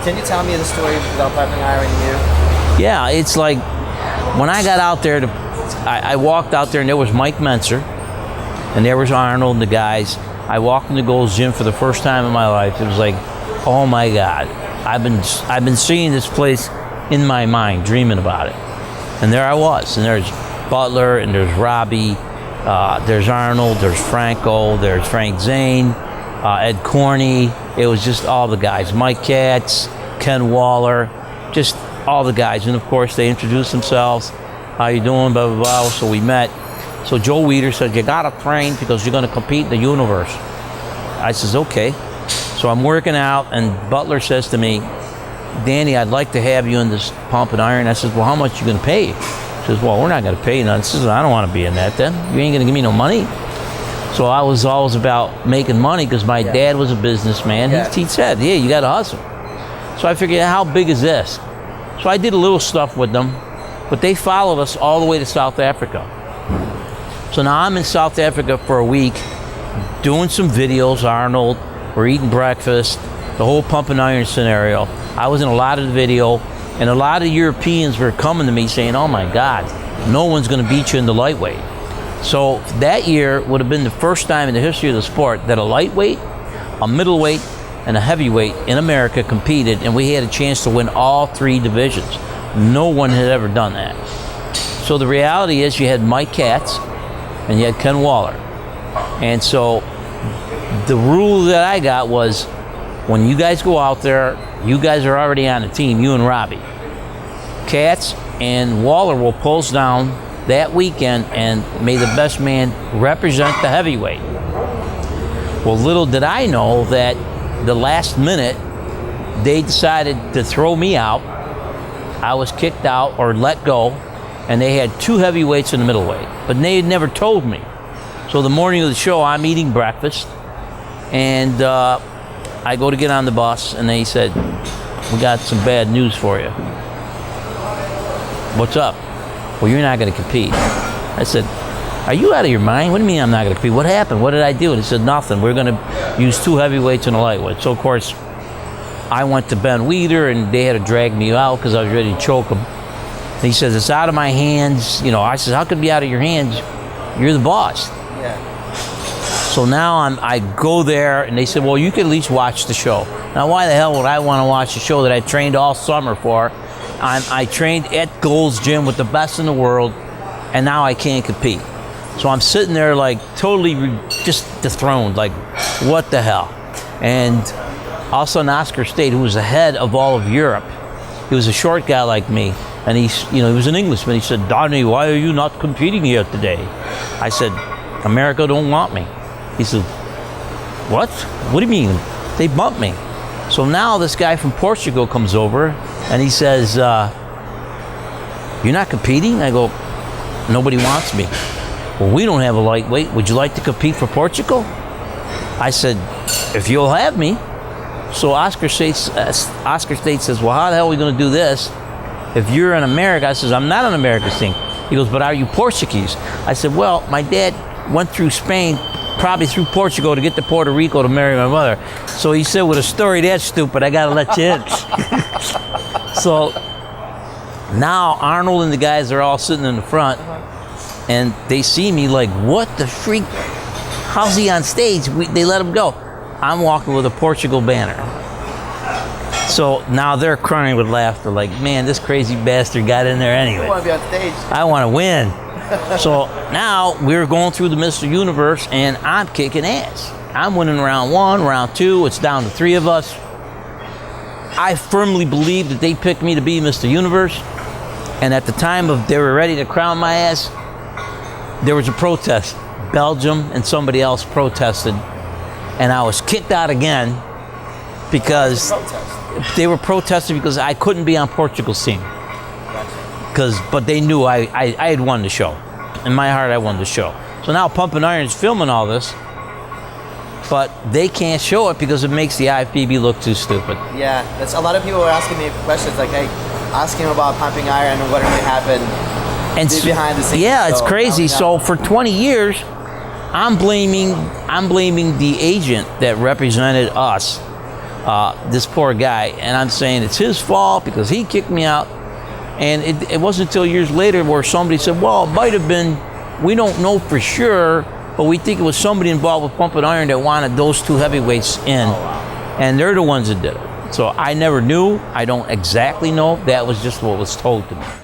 Can you tell me the story about pumping iron you? Yeah, it's like when I got out there, I walked out there and there was Mike Menser, and there was Arnold and the guys. I walked in the Gold's Gym for the first time in my life. It was like, oh my God, I've been seeing this place in my mind, dreaming about it, and there I was. And there's Butler, and there's Robbie, there's Arnold, there's Franco, there's Frank Zane, Ed Corney. It was just all the guys, Mike Katz, Ken Waller, just all the guys. And of course they introduced themselves. How you doing? Blah, blah, blah. So we met. So Joe Weider said, you gotta train because you're gonna compete in the universe. I says, okay. So I'm working out and Butler says to me, Danny, I'd like to have you in this pump and iron. I says, well, how much you gonna pay? He says, well, we're not gonna pay you nothing. I says, I don't wanna be in that then. You ain't gonna give me no money. So I was always about making money because my dad was a businessman. He said, yeah, you gotta hustle. So I figured, how big is this? So I did a little stuff with them, but they followed us all the way to South Africa. So now I'm in South Africa for a week, doing some videos, Arnold, we're eating breakfast, the whole pump and iron scenario. I was in a lot of the video, and a lot of Europeans were coming to me saying, oh my God, no one's gonna beat you in the lightweight. So that year would have been the first time in the history of the sport that a lightweight, a middleweight, and a heavyweight in America competed, and we had a chance to win all three divisions. No one had ever done that. So the reality is you had Mike Katz, and you had Ken Waller. And so the rule that I got was, when you guys go out there, you guys are already on the team, you and Robbie. Katz and Waller will pulse down that weekend, and may the best man represent the heavyweight. Well, little did I know that the last minute, they decided to throw me out. I was kicked out or let go, and they had two heavyweights in the middleweight, but they had never told me. So the morning of the show, I'm eating breakfast, and I go to get on the bus, and they said, we got some bad news for you. What's up? Well, you're not gonna compete. I said, are you out of your mind? What do you mean I'm not gonna compete? What happened? What did I do? And he said, nothing. We're gonna use two heavyweights and a lightweight. So of course, I went to Ben Weider, and they had to drag me out because I was ready to choke him. And he says, it's out of my hands. You know, I said, how could it be out of your hands? You're the boss. Yeah. So now I go there, and they said, well, you can at least watch the show. Now, why the hell would I want to watch a show that I trained all summer for? I trained at Gold's Gym with the best in the world, and now I can't compete. So I'm sitting there like totally just dethroned, like what the hell? And all of a sudden Oscar State, who was the head of all of Europe, he was a short guy like me, and he was an Englishman. He said, Donnie, why are you not competing here today? I said, America don't want me. He said, what? What do you mean? They bumped me. So now this guy from Portugal comes over, and he says, you're not competing? I go, nobody wants me. Well, we don't have a lightweight. Would you like to compete for Portugal? I said, if you'll have me. So Oscar State says, well, how the hell are we going to do this? If you're in America, I says, I'm not on America's team. He goes, but are you Portuguese? I said, well, my dad went through Spain, probably through Portugal, to get to Puerto Rico to marry my mother. So he said, with a story that stupid, I got to let you in. So now Arnold and the guys are all sitting in the front, and they see me like, what the freak? How's he on stage? They let him go. I'm walking with a Portugal banner. So now they're crying with laughter, like, man, this crazy bastard got in there anyway. I want to be on stage. I want to win. So now we're going through the Mr. Universe, and I'm kicking ass. I'm winning round one, round two. It's down to three of us. I firmly believe that they picked me to be Mr. Universe. And at the time they were ready to crown my ass, there was a protest. Belgium and somebody else protested, and I was kicked out again because they were protesting because I couldn't be on Portugal's team. But they knew I had won the show. In my heart, I won the show. So now Pump and Iron's filming all this, but they can't show it because it makes the IFBB look too stupid. Yeah, that's a lot of people are asking me questions like, hey, ask him about pumping iron and what really happened behind the scenes. Yeah, it's crazy. So for 20 years, I'm blaming the agent that represented us this poor guy, and I'm saying it's his fault because he kicked me out. And it wasn't until years later where somebody said, well, it might have been, we don't know for sure, but we think it was somebody involved with pumping iron that wanted those two heavyweights in. And they're the ones that did it. So I never knew. I don't exactly know. That was just what was told to me.